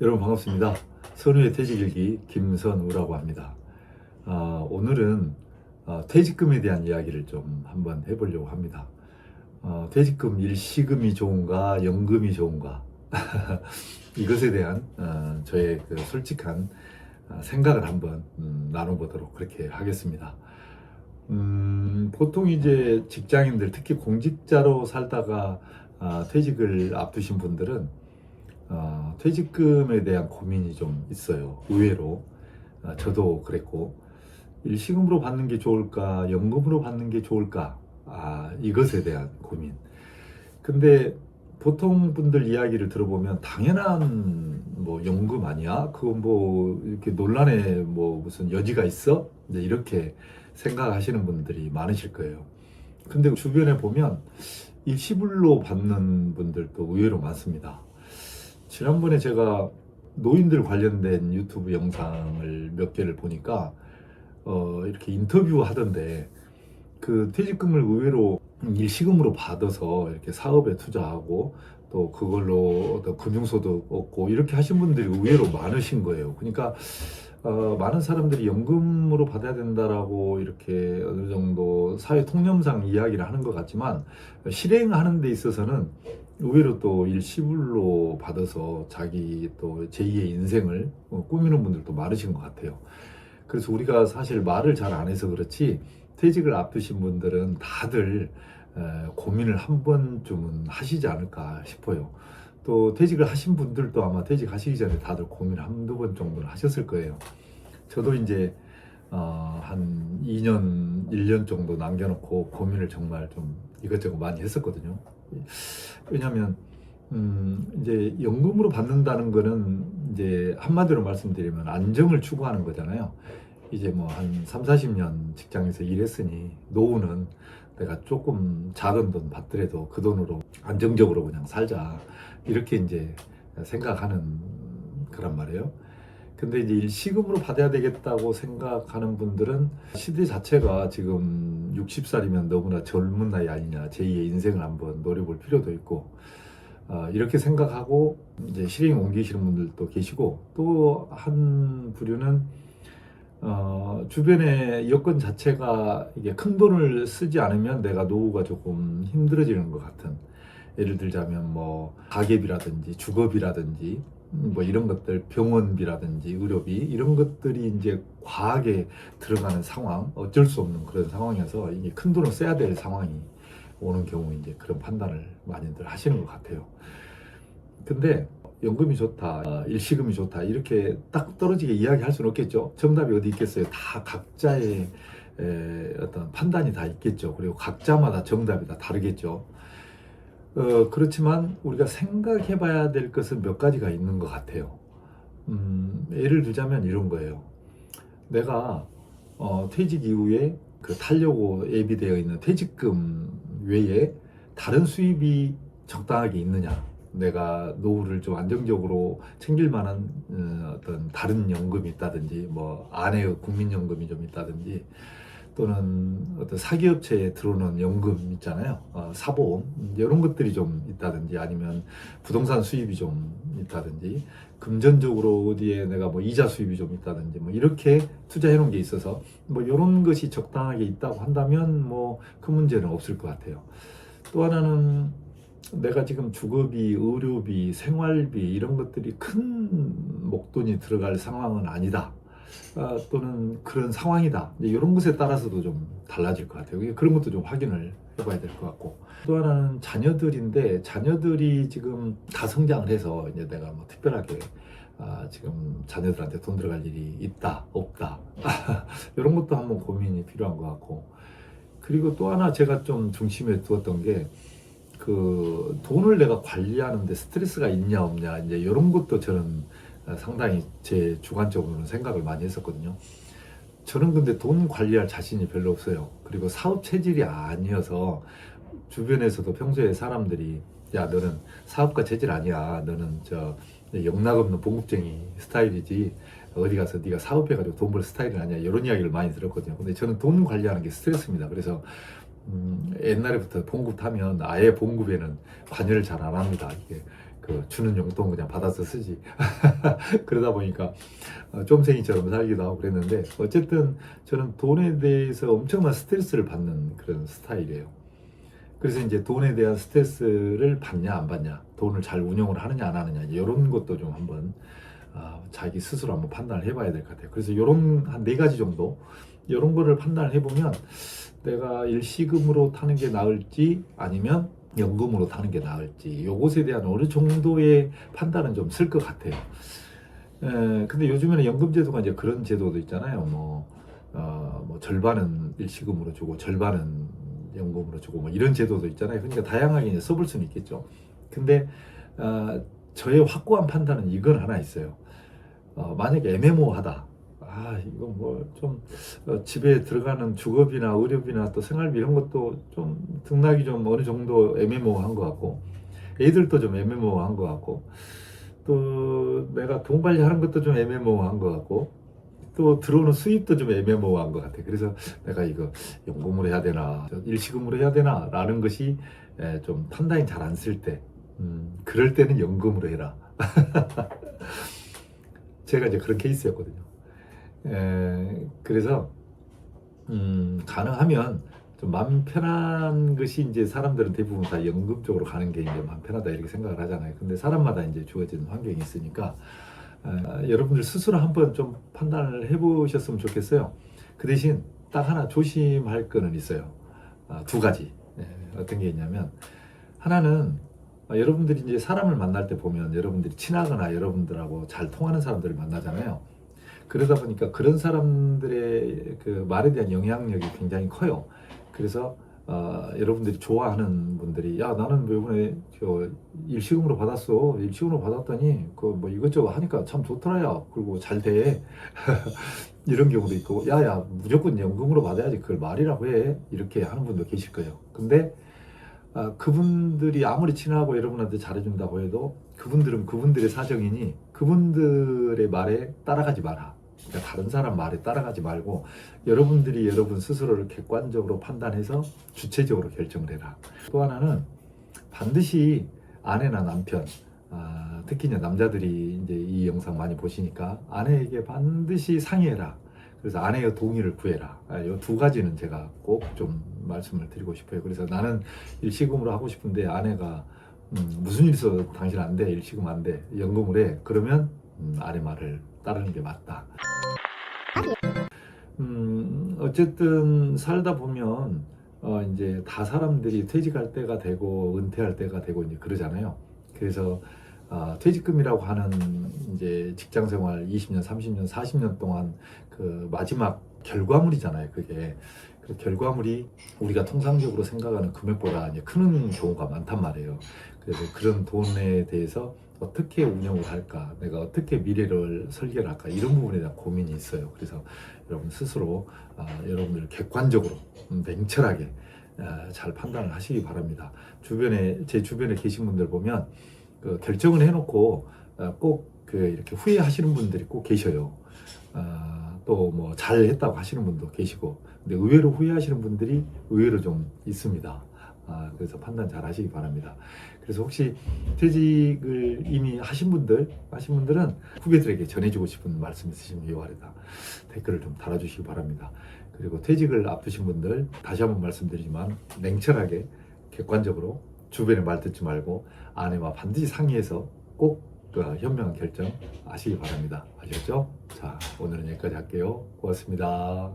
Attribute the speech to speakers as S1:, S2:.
S1: 여러분 반갑습니다. 선우의 퇴직일기 김선우라고 합니다. 오늘은 퇴직금에 대한 이야기를 좀 한번 해보려고 합니다. 퇴직금 일시금이 좋은가 연금이 좋은가 이것에 대한 저의 그 솔직한 생각을 한번 나눠보도록 그렇게 하겠습니다. 보통 이제 직장인들 특히 공직자로 살다가 퇴직을 앞두신 분들은 퇴직금에 대한 고민이 좀 있어요. 의외로. 저도 그랬고, 일시금으로 받는 게 좋을까, 연금으로 받는 게 좋을까, 이것에 대한 고민. 근데 보통 분들 이야기를 들어보면 당연한 뭐 연금 아니야? 그건 뭐 이렇게 논란에 뭐 무슨 여지가 있어? 이제 이렇게 생각하시는 분들이 많으실 거예요. 근데 주변에 보면 일시불로 받는 분들도 의외로 많습니다. 지난번에 제가 노인들 관련된 유튜브 영상을 몇 개를 보니까 이렇게 인터뷰 하던데 그 퇴직금을 의외로 일시금으로 받아서 이렇게 사업에 투자하고 또 그걸로 어떤 금융소득 얻고 이렇게 하신 분들이 의외로 많으신 거예요. 그러니까 많은 사람들이 연금으로 받아야 된다라고 이렇게 어느 정도 사회 통념상 이야기를 하는 것 같지만 실행하는 데 있어서는 의외로 또 일시불로 받아서 자기 또 제2의 인생을 꾸미는 분들도 많으신 것 같아요. 그래서 우리가 사실 말을 잘 안 해서 그렇지 퇴직을 앞두신 분들은 다들 고민을 한 번쯤은 하시지 않을까 싶어요. 또 퇴직을 하신 분들도 아마 퇴직하시기 전에 다들 고민을 한두 번 정도는 하셨을 거예요. 저도 이제 한 2년, 1년 정도 남겨놓고 고민을 정말 좀 이것저것 많이 했었거든요. 왜냐하면 이제 연금으로 받는다는 거는 이제 한마디로 말씀드리면 안정을 추구하는 거잖아요. 이제 뭐 한 3, 40년 직장에서 일했으니 노후는 내가 조금 작은 돈 받더라도 그 돈으로 안정적으로 그냥 살자 이렇게 이제 생각하는 거란 말이에요. 근데 이제 일시금으로 받아야 되겠다고 생각하는 분들은 시대 자체가 지금 60살이면 너무나 젊은 나이 아니냐, 제2의 인생을 한번 노려볼 필요도 있고, 이렇게 생각하고 이제 실행 옮기시는 분들도 계시고, 또 한 부류는 주변의 여건 자체가 이게 큰 돈을 쓰지 않으면 내가 노후가 조금 힘들어지는 것 같은, 예를 들자면 뭐 가계비라든지 주거비라든지 뭐 이런 것들, 병원비라든지 의료비 이런 것들이 이제 과하게 들어가는 상황, 어쩔 수 없는 그런 상황에서 이게 큰 돈을 써야 될 상황이 오는 경우 이제 그런 판단을 많이들 하시는 것 같아요. 근데 연금이 좋다, 일시금이 좋다 이렇게 딱 떨어지게 이야기할 수는 없겠죠. 정답이 어디 있겠어요. 다 각자의 어떤 판단이 다 있겠죠. 그리고 각자마다 정답이 다 다르겠죠. 그렇지만 우리가 생각해 봐야 될 것은 몇 가지가 있는 것 같아요. 예를 들자면 이런 거예요. 내가 퇴직 이후에 그 타려고 예비되어 있는 퇴직금 외에 다른 수입이 적당하게 있느냐. 내가 노후를 좀 안정적으로 챙길 만한 어떤 다른 연금이 있다든지, 뭐 아내의 국민연금이 좀 있다든지, 또는 어떤 사기업체에 들어오는 연금 있잖아요. 사보험 이런 것들이 좀 있다든지, 아니면 부동산 수입이 좀 있다든지, 금전적으로 어디에 내가 뭐 이자 수입이 좀 있다든지, 뭐 이렇게 투자해 놓은 게 있어서 뭐 이런 것이 적당하게 있다고 한다면 뭐 그 문제는 없을 것 같아요. 또 하나는 내가 지금 주거비, 의료비, 생활비 이런 것들이 큰 목돈이 들어갈 상황은 아니다. 또는 그런 상황이다. 이런 것에 따라서도 좀 달라질 것 같아요. 그런 것도 좀 확인을 해봐야 될 것 같고. 또 하나는 자녀들인데, 자녀들이 지금 다 성장을 해서 이제 내가 뭐 특별하게 지금 자녀들한테 돈 들어갈 일이 있다, 없다. 이런 것도 한번 고민이 필요한 것 같고. 그리고 또 하나 제가 좀 중심에 두었던 게, 그 돈을 내가 관리하는데 스트레스가 있냐 없냐, 이제 이런 것도 저는 상당히 제 주관적으로는 생각을 많이 했었거든요. 저는 근데 돈 관리할 자신이 별로 없어요. 그리고 사업 체질이 아니어서 주변에서도 평소에 사람들이, 야 너는 사업가 체질 아니야, 너는 저 영락 없는 봉급쟁이 스타일이지, 어디 가서 네가 사업해가지고 돈 벌 스타일은 아니야, 이런 이야기를 많이 들었거든요. 근데 저는 돈 관리하는 게 스트레스입니다. 그래서 옛날에부터 봉급 타면 아예 봉급에는 관여를 잘 안 합니다. 이게 그 주는 용돈 그냥 받아서 쓰지. 그러다 보니까 쫌생이처럼 살기도 하고 그랬는데, 어쨌든 저는 돈에 대해서 엄청난 스트레스를 받는 그런 스타일이에요. 그래서 이제 돈에 대한 스트레스를 받냐 안 받냐, 돈을 잘 운영을 하느냐 안 하느냐, 이런 것도 좀 한번 자기 스스로 한번 판단을 해봐야 될 것 같아요. 그래서 이런 한 4가지 정도, 이런 거를 판단을 해보면 내가 일시금으로 타는 게 나을지 아니면 연금으로 타는 게 나을지, 요것에 대한 어느 정도의 판단은 좀 쓸 것 같아요. 근데 요즘에는 연금 제도가 이제 그런 제도도 있잖아요. 뭐 절반은 일시금으로 주고 절반은 연금으로 주고 뭐 이런 제도도 있잖아요. 그러니까 다양하게 이제 써볼 수는 있겠죠. 근데 저의 확고한 판단은 이건 하나 있어요. 만약에 애매모호하다. 이거 뭐 좀 집에 들어가는 주거비나 의료비나 또 생활비 이런 것도 좀 등락이 좀 어느 정도 애매모호한 것 같고, 애들도 좀 애매모호한 것 같고, 또 내가 돈 관리하는 것도 좀 애매모호한 것 같고, 또 들어오는 수입도 좀 애매모호한 것 같아. 그래서 내가 이거 연금으로 해야 되나 일시금으로 해야 되나 라는 것이 좀 판단이 잘 안 쓸 때, 그럴 때는 연금으로 해라. 제가 이제 그런 케이스였거든요. 그래서 가능하면 좀 마음 편한 것이, 이제 사람들은 대부분 다 연금 쪽으로 가는 게 이제 마음 편하다 이렇게 생각을 하잖아요. 근데 사람마다 이제 주어진 환경이 있으니까 여러분들 스스로 한번 좀 판단을 해보셨으면 좋겠어요. 그 대신 딱 하나 조심할 거는 있어요. 2가지. 어떤 게 있냐면, 하나는 여러분들이 이제 사람을 만날 때 보면 여러분들이 친하거나 여러분들하고 잘 통하는 사람들을 만나잖아요. 그러다 보니까 그런 사람들의 그 말에 대한 영향력이 굉장히 커요. 그래서 여러분들이 좋아하는 분들이, 야 나는 이번에 저 일시금으로 받았어. 일시금으로 받았더니 그 뭐 이것저것 하니까 참 좋더라야. 그리고 잘 돼. 이런 경우도 있고, 야야 무조건 연금으로 받아야지, 그걸 말이라고 해. 이렇게 하는 분도 계실 거예요. 근데 그분들이 아무리 친하고 여러분한테 잘해준다고 해도 그분들은 그분들의 사정이니 그분들의 말에 따라가지 마라. 그러니까 다른 사람 말에 따라가지 말고 여러분들이 여러분 스스로를 객관적으로 판단해서 주체적으로 결정을 해라. 또 하나는 반드시 아내나 남편, 특히 이제 남자들이 이제 이 영상 많이 보시니까 아내에게 반드시 상의해라. 그래서 아내의 동의를 구해라. 이 2가지는 제가 꼭 좀 말씀을 드리고 싶어요. 그래서 나는 일시금으로 하고 싶은데 아내가 무슨 일 있어도 당신 안 돼, 일시금 안 돼, 연금을 해. 그러면 아내 말을 따르는 게 맞다. 어쨌든 살다 보면 이제 다 사람들이 퇴직할 때가 되고 은퇴할 때가 되고 이제 그러잖아요. 그래서 퇴직금이라고 하는 이제 직장 생활 20년, 30년, 40년 동안 그 마지막 결과물이잖아요. 그게 그 결과물이 우리가 통상적으로 생각하는 금액보다 이제 큰 경우가 많단 말이에요. 그래서 그런 돈에 대해서 어떻게 운영을 할까, 내가 어떻게 미래를 설계를 할까, 이런 부분에 대한 고민이 있어요. 그래서 여러분 스스로 여러분들 객관적으로 냉철하게 잘 판단을 하시기 바랍니다. 제 주변에 계신 분들 보면 그 결정을 해놓고 꼭 그 이렇게 후회하시는 분들이 꼭 계셔요. 또 뭐 잘했다고 하시는 분도 계시고, 근데 의외로 후회하시는 분들이 의외로 좀 있습니다. 그래서 판단 잘 하시기 바랍니다. 그래서 혹시 퇴직을 이미 하신 분들은 후배들에게 전해주고 싶은 말씀 있으시면 이 아래다 댓글을 좀 달아주시기 바랍니다. 그리고 퇴직을 앞두신 분들, 다시 한번 말씀드리지만 냉철하게 객관적으로 주변의 말 듣지 말고 아내와 반드시 상의해서 꼭 현명한 결정 하시기 바랍니다. 아셨죠? 자, 오늘은 여기까지 할게요. 고맙습니다.